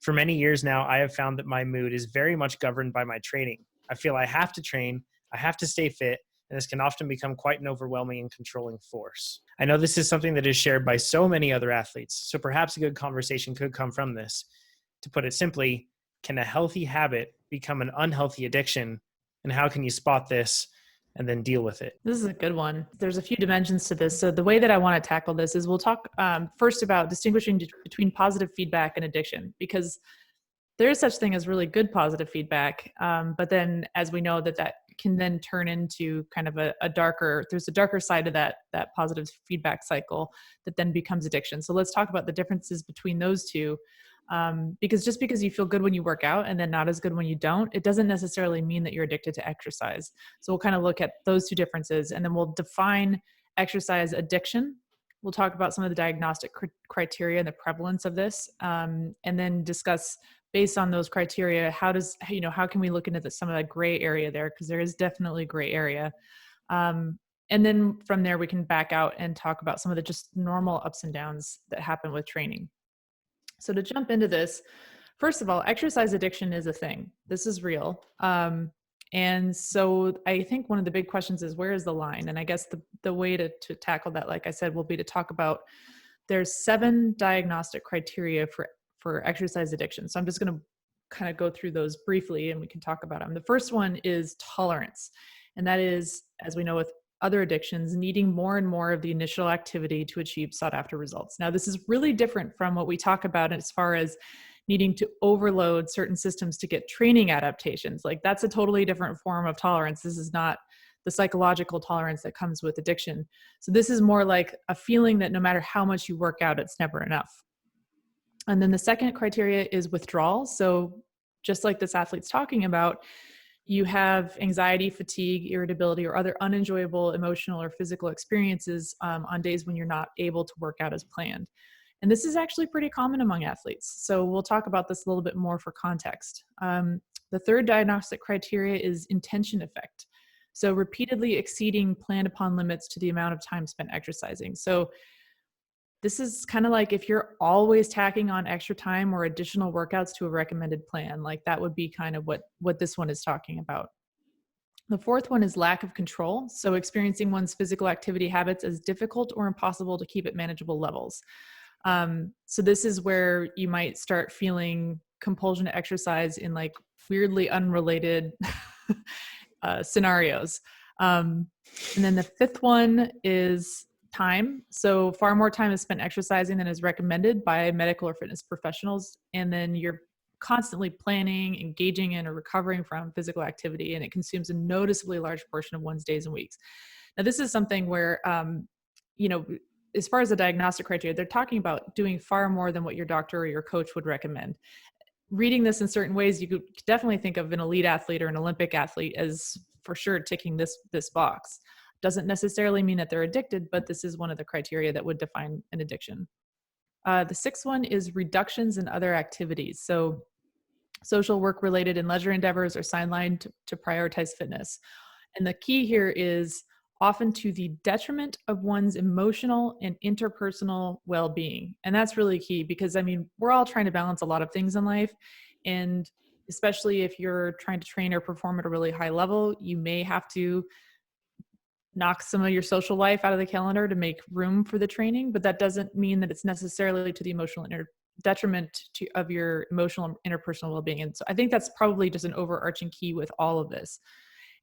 For many years now, I have found that my mood is very much governed by my training. I feel I have to train, I have to stay fit, and this can often become quite an overwhelming and controlling force. I know this is something that is shared by so many other athletes, so perhaps a good conversation could come from this. To put it simply, can a healthy habit become an unhealthy addiction? And how can you spot this and then deal with it? This is a good one. There's a few dimensions to this. So the way that I want to tackle this is we'll talk first about distinguishing between positive feedback and addiction, because there is such thing as really good positive feedback. But then as we know that can then turn into kind of there's a darker side of that positive feedback cycle that then becomes addiction. So let's talk about the differences between those two. Because just because you feel good when you work out and then not as good when you don't, it doesn't necessarily mean that you're addicted to exercise. So we'll kind of look at those two differences, and then we'll define exercise addiction. We'll talk about some of the diagnostic criteria and the prevalence of this, and then discuss based on those criteria, how can we look into some of that gray area there? Because there is definitely gray area. And then from there, we can back out and talk about some of the just normal ups and downs that happen with training. So to jump into this, first of all, exercise addiction is a thing. This is real. And so I think one of the big questions is, where is the line? And I guess the way to tackle that, like I said, will be to talk about, there's 7 diagnostic criteria for exercise addiction. So I'm just going to kind of go through those briefly and we can talk about them. The first one is tolerance. And that is, as we know with other addictions, needing more and more of the initial activity to achieve sought after results. Now, this is really different from what we talk about as far as needing to overload certain systems to get training adaptations. Like, that's a totally different form of tolerance. This is not the psychological tolerance that comes with addiction. So this is more like a feeling that no matter how much you work out, it's never enough. And then the second criteria is withdrawal. So just like this athlete's talking about, you have anxiety, fatigue, irritability, or other unenjoyable emotional or physical experiences on days when you're not able to work out as planned. And this is actually pretty common among athletes. So we'll talk about this a little bit more for context. The third diagnostic criteria is intention effect. So repeatedly exceeding planned upon limits to the amount of time spent exercising. So this is kind of like if you're always tacking on extra time or additional workouts to a recommended plan, like that would be kind of what this one is talking about. The fourth one is lack of control. So experiencing one's physical activity habits as difficult or impossible to keep at manageable levels. So this is where you might start feeling compulsion to exercise in like weirdly unrelated scenarios. And then the fifth one is time. So far more time is spent exercising than is recommended by medical or fitness professionals. And then you're constantly planning, engaging in, or recovering from physical activity, and it consumes a noticeably large portion of one's days and weeks. Now, this is something where, as far as the diagnostic criteria, they're talking about doing far more than what your doctor or your coach would recommend. Reading this in certain ways, you could definitely think of an elite athlete or an Olympic athlete as for sure ticking this box. Doesn't necessarily mean that they're addicted, but this is one of the criteria that would define an addiction. The sixth one is reductions in other activities. So social, work-related, and leisure endeavors are sidelined to prioritize fitness. And the key here is often to the detriment of one's emotional and interpersonal well-being. And that's really key because, we're all trying to balance a lot of things in life. And especially if you're trying to train or perform at a really high level, you may have to knock some of your social life out of the calendar to make room for the training, but that doesn't mean that it's necessarily to the emotional detriment of your emotional and interpersonal well-being. And so I think that's probably just an overarching key with all of this.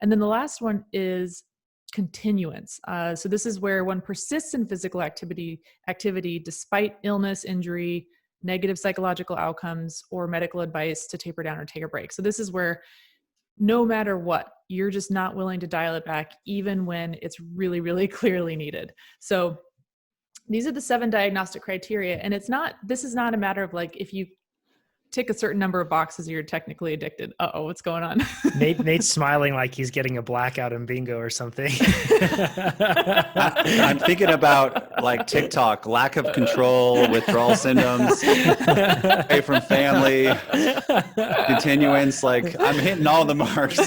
And then the last one is continuance. So this is where one persists in physical activity despite illness, injury, negative psychological outcomes, or medical advice to taper down or take a break. So this is where no matter what, you're just not willing to dial it back, even when it's really, really clearly needed. So these are the 7 diagnostic criteria. And this is not a matter of like, if you tick a certain number of boxes, you're technically addicted. Uh-oh, what's going on? Nate's smiling like he's getting a blackout in bingo or something. I'm thinking about like TikTok, lack of control, withdrawal symptoms, away from family, continuance. Like, I'm hitting all the marks.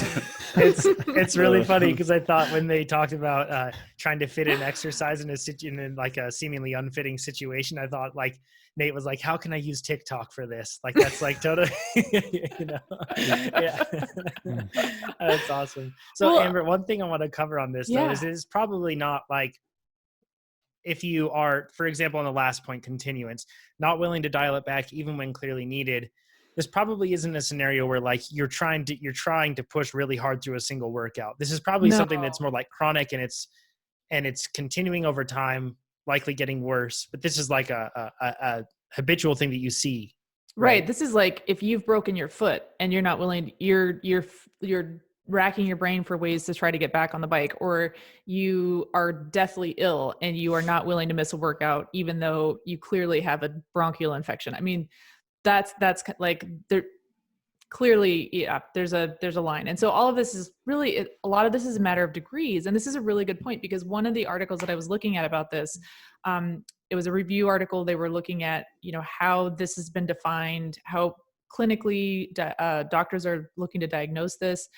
It's really funny because I thought when they talked about trying to fit in exercise in like a seemingly unfitting situation, I thought like Nate was like, how can I use TikTok for this? Like, that's like totally, yeah. That's awesome. So Well, Amber, one thing I want to cover on this though, is it's probably not like, if you are, for example, on the last point, continuance, not willing to dial it back even when clearly needed, this probably isn't a scenario where like you're trying to push really hard through a single workout. This is probably something that's more like chronic, and it's continuing over time, likely getting worse. But this is like a habitual thing that you see. Right. This is like if you've broken your foot and you're not willing, you're racking your brain for ways to try to get back on the bike, or you are deathly ill and you are not willing to miss a workout, even though you clearly have a bronchial infection. I mean, that's like there clearly, there's a line. And so all of this is really, a lot of this is a matter of degrees. And this is a really good point, because one of the articles that I was looking at about this, it was a review article. They were looking at, how this has been defined, how clinically doctors are looking to diagnose this.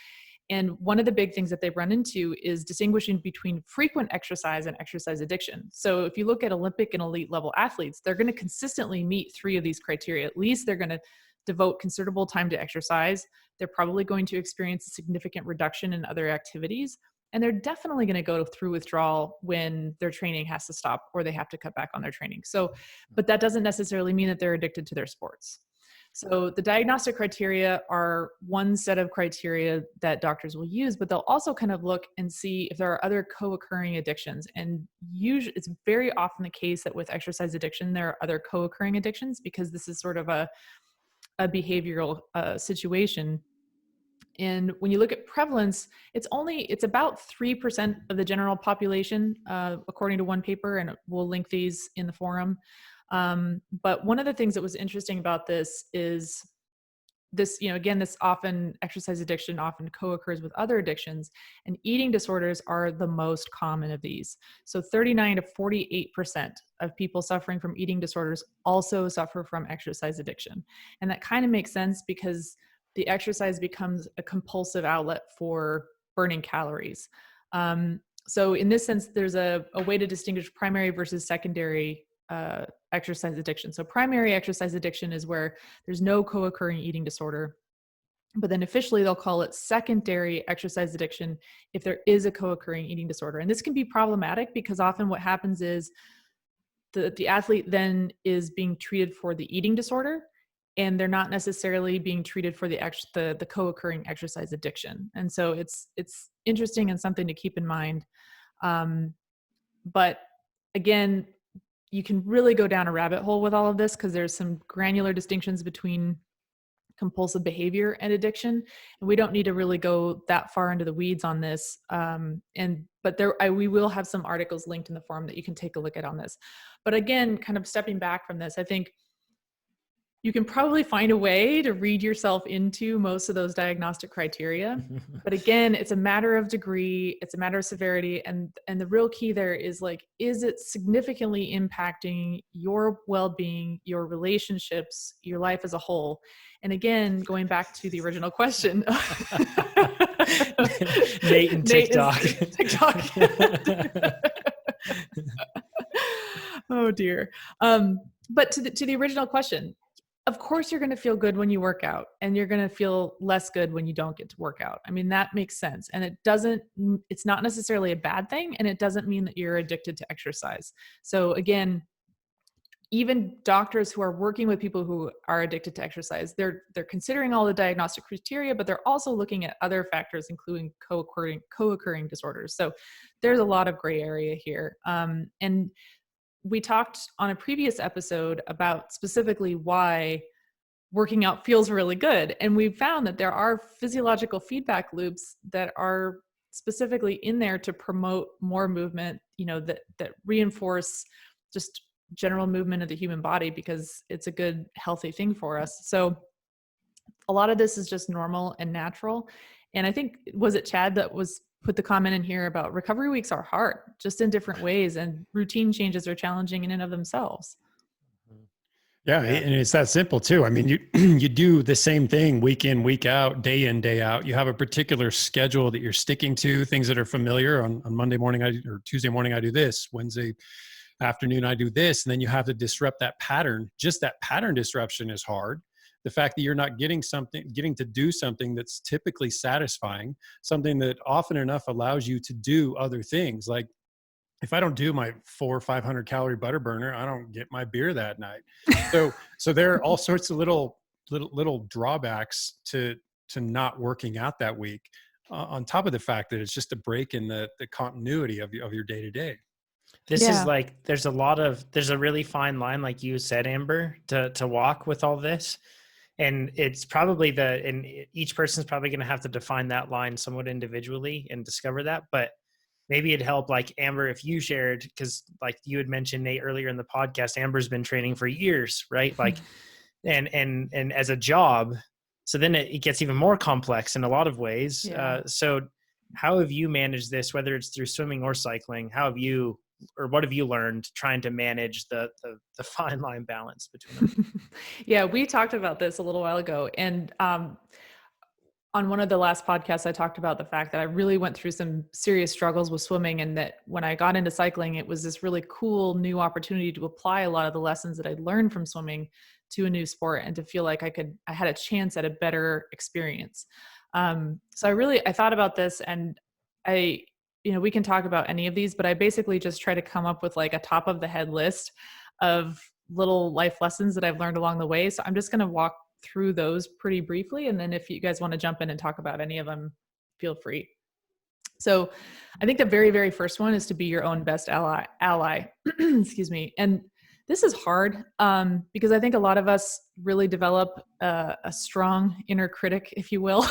And one of the big things that they run into is distinguishing between frequent exercise and exercise addiction. So if you look at Olympic and elite level athletes, they're going to consistently meet 3 of these criteria. At least they're going to devote considerable time to exercise. They're probably going to experience a significant reduction in other activities. And they're definitely going to go through withdrawal when their training has to stop or they have to cut back on their training. So, but that doesn't necessarily mean that they're addicted to their sports. So the diagnostic criteria are one set of criteria that doctors will use, but they'll also kind of look and see if there are other co-occurring addictions. And usually it's very often the case that with exercise addiction, there are other co-occurring addictions, because this is sort of a behavioral situation. And when you look at prevalence, it's about 3% of the general population, according to one paper, and we'll link these in the forum. But one of the things that was interesting about this is this, again, this exercise addiction often co-occurs with other addictions, and eating disorders are the most common of these. So 39 to 48% of people suffering from eating disorders also suffer from exercise addiction. And that kind of makes sense, because the exercise becomes a compulsive outlet for burning calories. So in this sense, there's a way to distinguish primary versus secondary exercise addiction. So primary exercise addiction is where there's no co-occurring eating disorder, but then officially they'll call it secondary exercise addiction if there is a co-occurring eating disorder. And this can be problematic, because often what happens is the athlete then is being treated for the eating disorder, and they're not necessarily being treated for the co-occurring exercise addiction. And so it's interesting and something to keep in mind. But again, you can really go down a rabbit hole with all of this, because there's some granular distinctions between compulsive behavior and addiction. And we don't need to really go that far into the weeds on this. But we will have some articles linked in the forum that you can take a look at on this. But again, kind of stepping back from this, I think you can probably find a way to read yourself into most of those diagnostic criteria. But again, it's a matter of degree, it's a matter of severity. And the real key there is like, is it significantly impacting your well-being, your relationships, your life as a whole? And again, going back to the original question. Nate and TikTok. TikTok. Oh dear. But to the original question, of course you're going to feel good when you work out, and you're going to feel less good when you don't get to work out. I mean, that makes sense. And it's not necessarily a bad thing, and it doesn't mean that you're addicted to exercise. So again, even doctors who are working with people who are addicted to exercise, they're considering all the diagnostic criteria, but they're also looking at other factors, including co-occurring disorders. So there's a lot of gray area here. And we talked on a previous episode about specifically why working out feels really good. And we found that there are physiological feedback loops that are specifically in there to promote more movement, that reinforce just general movement of the human body, because it's a good, healthy thing for us. So a lot of this is just normal and natural. And I think, was it Chad that put the comment in here about recovery weeks are hard, just in different ways, and routine changes are challenging in and of themselves. Yeah, and it's that simple too. I mean, you do the same thing week in, week out, day in, day out. You have a particular schedule that you're sticking to, things that are familiar. On Monday morning or Tuesday morning, I do this. Wednesday, afternoon I do this, and then you have to disrupt that pattern. Just that pattern disruption is hard. The fact that you're not getting to do something that's typically satisfying, something that often enough allows you to do other things. Like if I don't do my 400 or 500 calorie butter burner, I don't get my beer that night. So there are all sorts of little drawbacks to not working out that week, on top of the fact that it's just a break in the continuity of your day to day. This is like, there's a really fine line, like you said, Amber, to walk with all this. And it's probably and each person's probably going to have to define that line somewhat individually and discover that. But maybe it'd help, like Amber, if you shared, because like you had mentioned, Nate, earlier in the podcast, Amber's been training for years, right? Like, and as a job. So then it gets even more complex in a lot of ways. Yeah. So how have you managed this, whether it's through swimming or cycling? What have you learned trying to manage the fine line balance between them? Yeah, we talked about this a little while ago. And on one of the last podcasts, I talked about the fact that I really went through some serious struggles with swimming, and that when I got into cycling, it was this really cool new opportunity to apply a lot of the lessons that I'd learned from swimming to a new sport, and to feel like I had a chance at a better experience. So I thought about this, and we can talk about any of these, but I basically just try to come up with like a top of the head list of little life lessons that I've learned along the way. So I'm just going to walk through those pretty briefly. And then if you guys want to jump in and talk about any of them, feel free. So I think the very, very first one is to be your own best ally. Excuse me. And this is hard because I think a lot of us really develop a strong inner critic, if you will.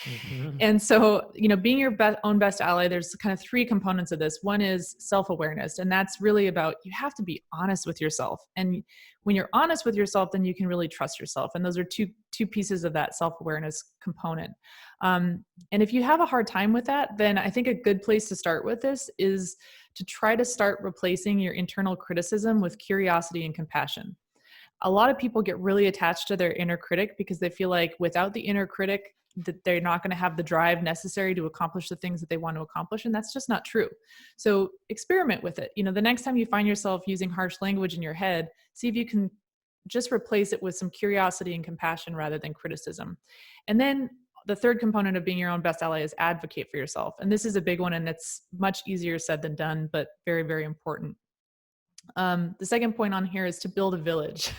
Mm-hmm. And so, being your own best ally, there's kind of three components of this. One is self-awareness. And that's really about, you have to be honest with yourself. And when you're honest with yourself, then you can really trust yourself. And those are two pieces of that self-awareness component. And if you have a hard time with that, then I think a good place to start with this is to try to start replacing your internal criticism with curiosity and compassion. A lot of people get really attached to their inner critic because they feel like without the inner critic, that they're not going to have the drive necessary to accomplish the things that they want to accomplish. And that's just not true. So experiment with it. The next time you find yourself using harsh language in your head, see if you can just replace it with some curiosity and compassion rather than criticism. And then the third component of being your own best ally is advocate for yourself. And this is a big one, and it's much easier said than done, but very, very important. The second point on here is to build a village.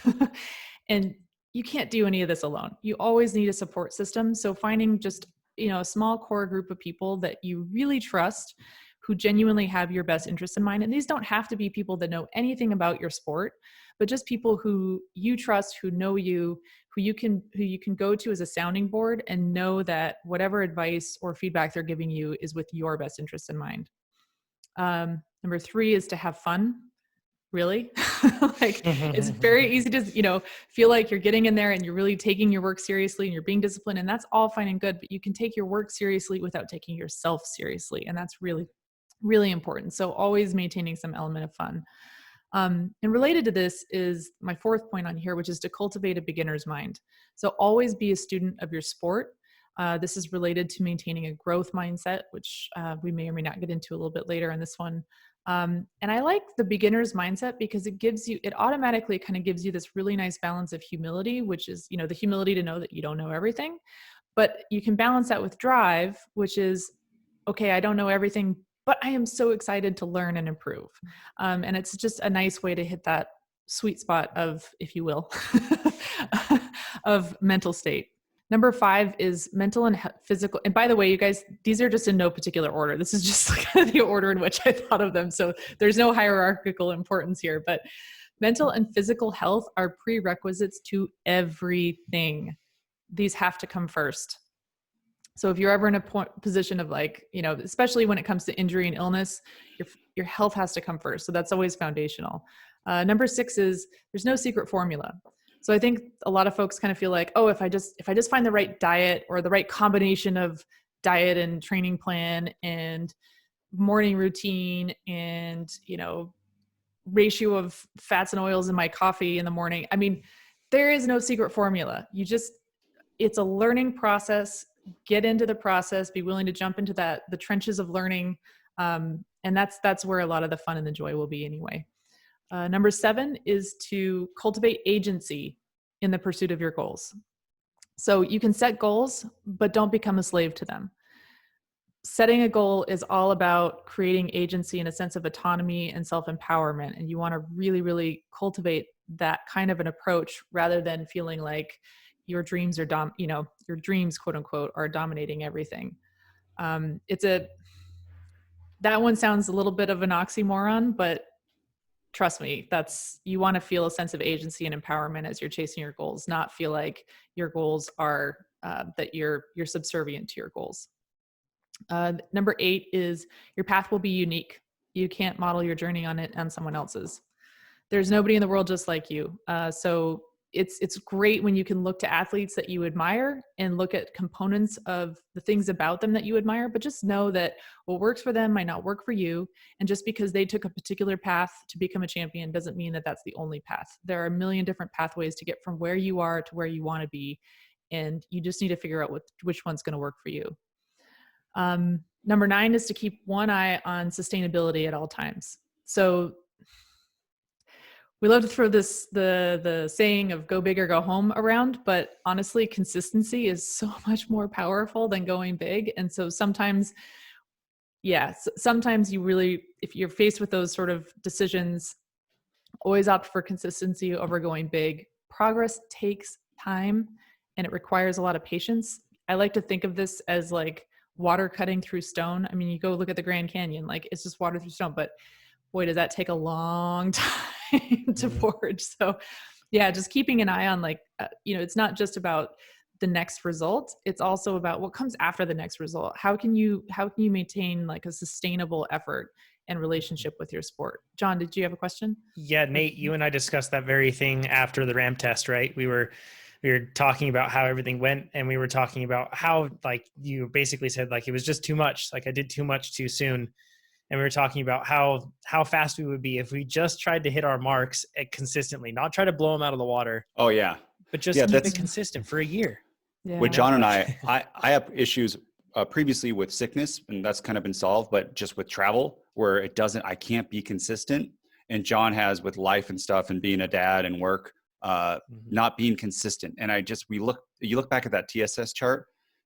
And you can't do any of this alone. You always need a support system. So finding just, a small core group of people that you really trust, who genuinely have your best interests in mind. And these don't have to be people that know anything about your sport, but just people who you trust, who know you, who you can go to as a sounding board and know that whatever advice or feedback they're giving you is with your best interests in mind. Number 3 is to have fun. Really? Like, it's very easy to, feel like you're getting in there and you're really taking your work seriously and you're being disciplined, and that's all fine and good, but you can take your work seriously without taking yourself seriously. And that's really, really important. So always maintaining some element of fun. And related to this is my 4th point on here, which is to cultivate a beginner's mind. So always be a student of your sport. This is related to maintaining a growth mindset, which we may or may not get into a little bit later in this one. And I like the beginner's mindset because it automatically kind of gives you this really nice balance of humility, which is, the humility to know that you don't know everything, but you can balance that with drive, which is, okay, I don't know everything, but I am so excited to learn and improve. And it's just a nice way to hit that sweet spot of, if you will, of mental state. Number 5 is mental and physical. And by the way, you guys, these are just in no particular order. This is just kind of the order in which I thought of them. So there's no hierarchical importance here, but mental and physical health are prerequisites to everything. These have to come first. So if you're ever in a position of especially when it comes to injury and illness, your health has to come first. So that's always foundational. Number 6 is there's no secret formula. So I think a lot of folks kind of feel like, oh, if I just find the right diet or the right combination of diet and training plan and morning routine and, ratio of fats and oils in my coffee in the morning. I mean, there is no secret formula. It's a learning process. Get into the process, be willing to jump into the trenches of learning. And that's where a lot of the fun and the joy will be anyway. Number 7 is to cultivate agency in the pursuit of your goals. So you can set goals, but don't become a slave to them. Setting a goal is all about creating agency and a sense of autonomy and self-empowerment. And you want to really, really cultivate that kind of an approach rather than feeling like your dreams are your dreams, quote unquote, are dominating everything. That one sounds a little bit of an oxymoron, but trust me, you want to feel a sense of agency and empowerment as you're chasing your goals, not feel like your goals are that you're subservient to your goals. Number 8 is your path will be unique. You can't model your journey on someone else's. There's nobody in the world just like you. So it's great when you can look to athletes that you admire and look at components of the things about them that you admire, but just know that what works for them might not work for you. And just because they took a particular path to become a champion doesn't mean that that's the only path. There are a million different pathways to get from where you are to where you want to be. And you just need to figure out which one's going to work for you. Number 9 is to keep one eye on sustainability at all times. So we love to throw the saying of go big or go home around, but honestly, consistency is so much more powerful than going big. And so sometimes you really, if you're faced with those sort of decisions, always opt for consistency over going big. Progress takes time and it requires a lot of patience. I like to think of this as like water cutting through stone. I mean, you go look at the Grand Canyon, like it's just water through stone, but boy, does that take a long time to forge. So yeah, just keeping an eye on it's not just about the next result. It's also about what comes after the next result. How can you maintain like a sustainable effort and relationship with your sport? John, did you have a question? Yeah, Nate, you and I discussed that very thing after the ramp test, right? We were talking about how everything went, and we were talking about how, like, you basically said, like, it was just too much. Like, I did too much too soon. And we were talking about how fast we would be if we just tried to hit our marks consistently, not try to blow them out of the water. Oh yeah. But just keep it consistent for a year. Yeah. With John and I have issues previously with sickness, and that's kind of been solved, but just with travel where I can't be consistent. And John has with life and stuff and being a dad and work, not being consistent. And you look back at that TSS chart.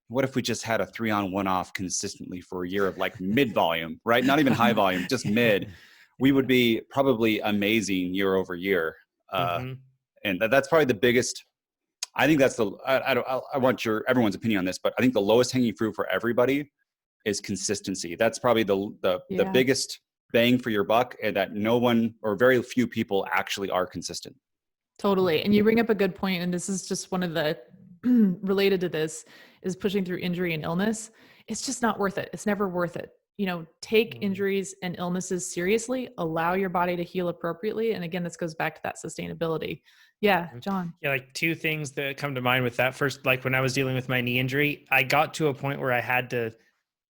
What if we just had a 3-on 1-off consistently for a year of like mid volume, right? Not even high volume, just mid. We would be probably amazing year over year. And that's probably the biggest. I think that's I want everyone's opinion on this, but I think the lowest hanging fruit for everybody is consistency. That's probably the biggest bang for your buck, and that no one or very few people actually are consistent. Totally. And you bring up a good point, and this is just one of the related to this is pushing through injury and illness. It's just not worth it. It's never worth it. Take injuries and illnesses seriously, allow your body to heal appropriately. And again, this goes back to that sustainability. Yeah, John. Yeah, like 2 things that come to mind with that. First, like when I was dealing with my knee injury, I got to a point where I had to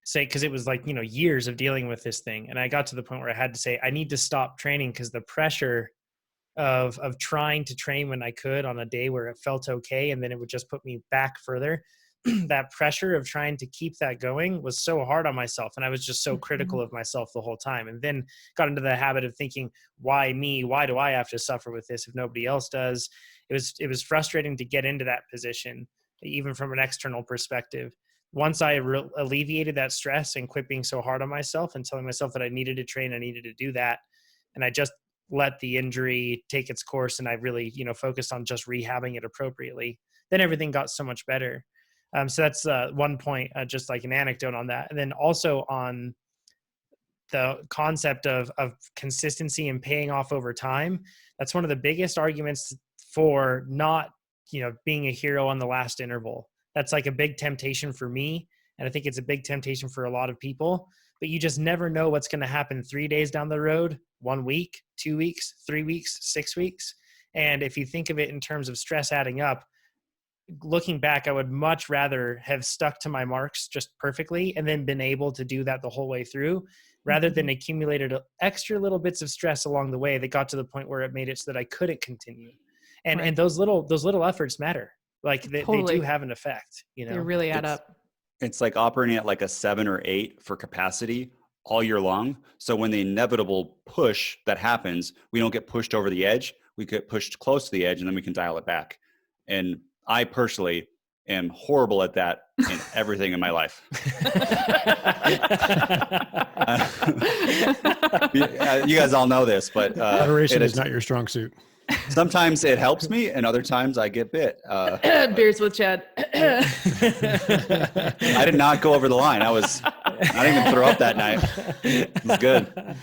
say, because it was like, years of dealing with this thing. And I got to the point where I had to say, I need to stop training because the pressure of trying to train when I could on a day where it felt okay, and then it would just put me back further. That pressure of trying to keep that going was so hard on myself, and I was just so critical of myself the whole time, and then got into the habit of thinking, why me? Why do I have to suffer with this if nobody else does? It was frustrating to get into that position, even from an external perspective. Once I alleviated that stress and quit being so hard on myself and telling myself that I needed to train, I needed to do that, and I just let the injury take its course, and I really, focused on just rehabbing it appropriately, then everything got so much better. So that's one point, just like an anecdote on that. And then also on the concept of consistency and paying off over time. That's one of the biggest arguments for not, being a hero on the last interval. That's like a big temptation for me. And I think it's a big temptation for a lot of people, but you just never know what's going to happen 3 days down the road, 1 week, 2 weeks, 3 weeks, 6 weeks. And if you think of it in terms of stress adding up, looking back, I would much rather have stuck to my marks just perfectly and then been able to do that the whole way through, rather than accumulated extra little bits of stress along the way that got to the point where it made it so that I couldn't continue. And those little efforts matter. Like they do have an effect, They really add up. It's like operating at like a 7 or 8 for capacity all year long. So when the inevitable push that happens, we don't get pushed over the edge. We get pushed close to the edge, and then we can dial it back. And I personally am horrible at that in everything in my life. You guys all know this, but moderation is not your strong suit. Sometimes it helps me, and other times I get bit. Beers with Chad. I did not go over the line. I didn't even throw up that night. It was good.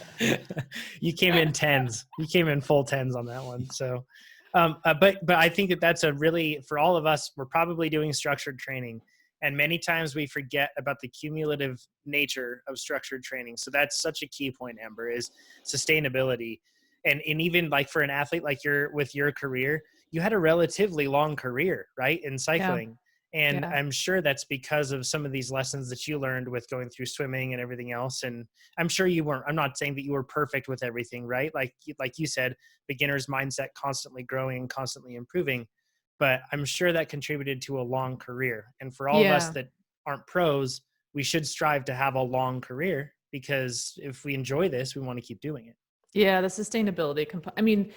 You came in tens. You came in full tens on that one. So, but I think that's a really, for all of us, we're probably doing structured training. And many times we forget about the cumulative nature of structured training. So that's such a key point, Amber, is sustainability. And even like for an athlete like with your career, you had a relatively long career, right, in cycling. Yeah. And yeah. I'm sure that's because of some of these lessons that you learned with going through swimming and everything else. And I'm sure you weren't, I'm not saying that you were perfect with everything, right? Like you said, beginner's mindset, constantly growing, constantly improving. But I'm sure that contributed to a long career. And for all of us that aren't pros, we should strive to have a long career, because if we enjoy this, we want to keep doing it. Yeah, the sustainability I mean,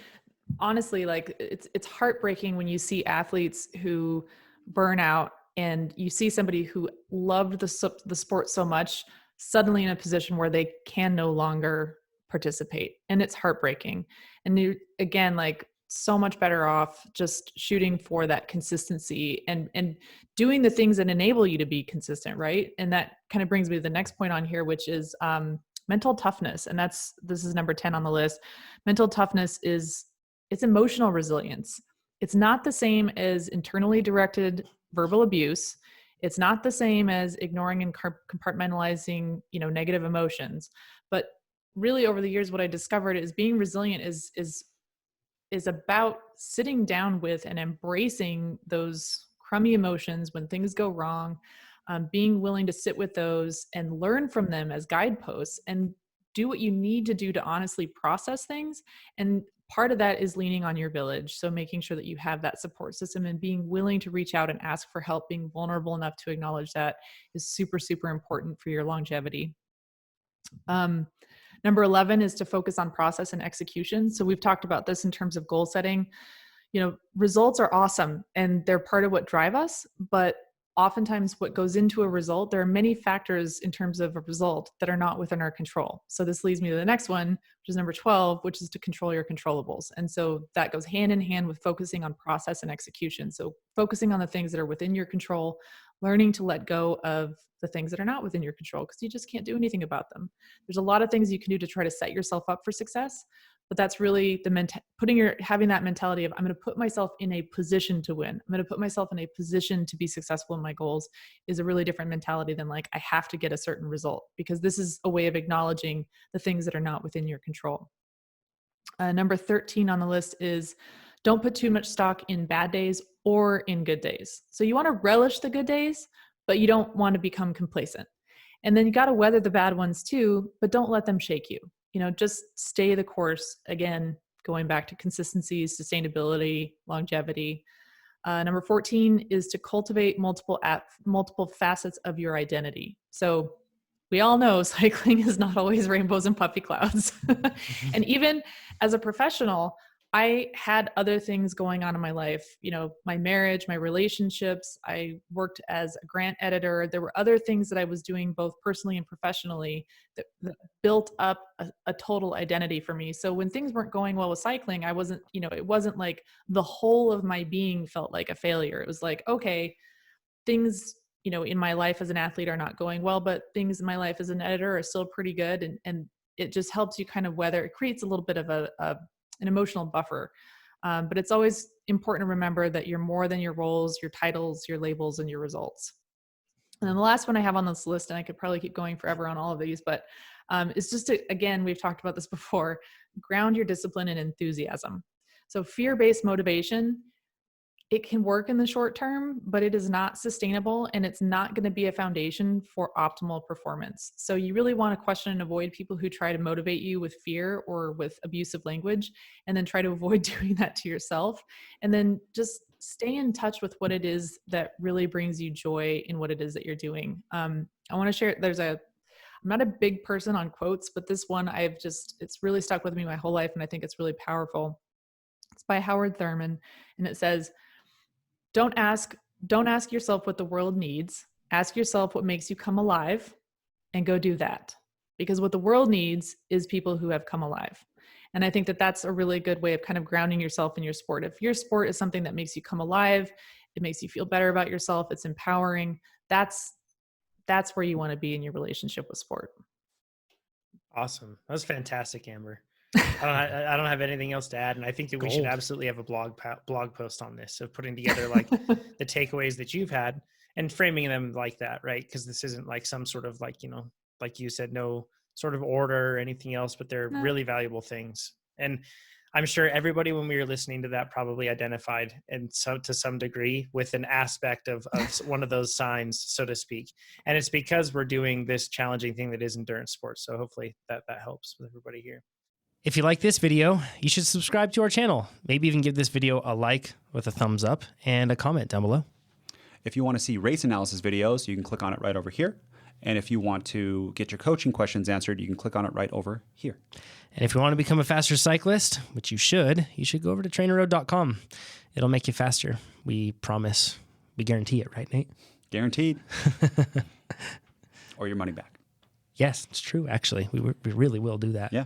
honestly, like it's heartbreaking when you see athletes who burn out, and you see somebody who loved the sport so much suddenly in a position where they can no longer participate, and it's heartbreaking. And you, again, like, so much better off just shooting for that consistency and doing the things that enable you to be consistent, right? And that kind of brings me to the next point on here, which is mental toughness. And this is number 10 on the list. Mental toughness it's emotional resilience. It's not the same as internally directed verbal abuse. It's not the same as ignoring and compartmentalizing, negative emotions. But really, over the years, what I discovered is being resilient is about sitting down with and embracing those crummy emotions when things go wrong, being willing to sit with those and learn from them as guideposts, and do what you need to do to honestly process things. And part of that is leaning on your village. So making sure that you have that support system and being willing to reach out and ask for help, being vulnerable enough to acknowledge that, is super, super important for your longevity. Number 11 is to focus on process and execution. So we've talked about this in terms of goal setting. Results are awesome and they're part of what drive us, but oftentimes what goes into a result, there are many factors in terms of a result that are not within our control. So this leads me to the next one, which is number 12, which is to control your controllables. And so that goes hand in hand with focusing on process and execution. So focusing on the things that are within your control, learning to let go of the things that are not within your control, because you just can't do anything about them. There's a lot of things you can do to try to set yourself up for success, but that's really having that mentality of, I'm going to put myself in a position to win. I'm going to put myself in a position to be successful in my goals, is a really different mentality than like, I have to get a certain result, because this is a way of acknowledging the things that are not within your control. Number 13 on the list is don't put too much stock in bad days or in good days. So you want to relish the good days, but you don't want to become complacent. And then you got to weather the bad ones too, but don't let them shake you. Just stay the course. Again, going back to consistency, sustainability, longevity. Number 14 is to cultivate multiple facets of your identity. So we all know cycling is not always rainbows and puffy clouds. And even as a professional, I had other things going on in my life, my marriage, my relationships. I worked as a grant editor. There were other things that I was doing both personally and professionally that built up a total identity for me. So when things weren't going well with cycling, I wasn't, it wasn't like the whole of my being felt like a failure. It was like, okay, things, in my life as an athlete are not going well, but things in my life as an editor are still pretty good. And it just helps you kind of weather, it creates a little bit of an emotional buffer. But it's always important to remember that you're more than your roles, your titles, your labels, and your results. And then the last one I have on this list, and I could probably keep going forever on all of these, but it's just again, we've talked about this before, ground your discipline and enthusiasm. So fear-based motivation, it can work in the short term, but it is not sustainable, and it's not going to be a foundation for optimal performance. So you really want to question and avoid people who try to motivate you with fear or with abusive language, and then try to avoid doing that to yourself. And then just stay in touch with what it is that really brings you joy in what it is that you're doing. I want to share, not a big person on quotes, but this one it's really stuck with me my whole life. And I think it's really powerful. It's by Howard Thurman. And it says, don't ask yourself what the world needs. Ask yourself what makes you come alive, and go do that. Because what the world needs is people who have come alive. And I think that that's a really good way of kind of grounding yourself in your sport. If your sport is something that makes you come alive, it makes you feel better about yourself, it's empowering, that's where you want to be in your relationship with sport. Awesome. That was fantastic, Amber. I don't have anything else to add. And I think that we should absolutely have a blog post on this, of putting together like the takeaways that you've had and framing them like that, right? Because this isn't like some sort of like, like you said, no sort of order or anything else, but they're really valuable things. And I'm sure everybody, when we were listening to that, probably identified, and so to some degree, with an aspect of one of those signs, so to speak. And it's because we're doing this challenging thing that is endurance sports. So hopefully that helps with everybody here. If you like this video, you should subscribe to our channel. Maybe even give this video a like with a thumbs up and a comment down below. If you want to see race analysis videos, you can click on it right over here. And if you want to get your coaching questions answered, you can click on it right over here. And if you want to become a faster cyclist, which you should go over to TrainerRoad.com. It'll make you faster. We promise. We guarantee it, right, Nate? Guaranteed. Or your money back. Yes, it's true, actually. We really will do that. Yeah.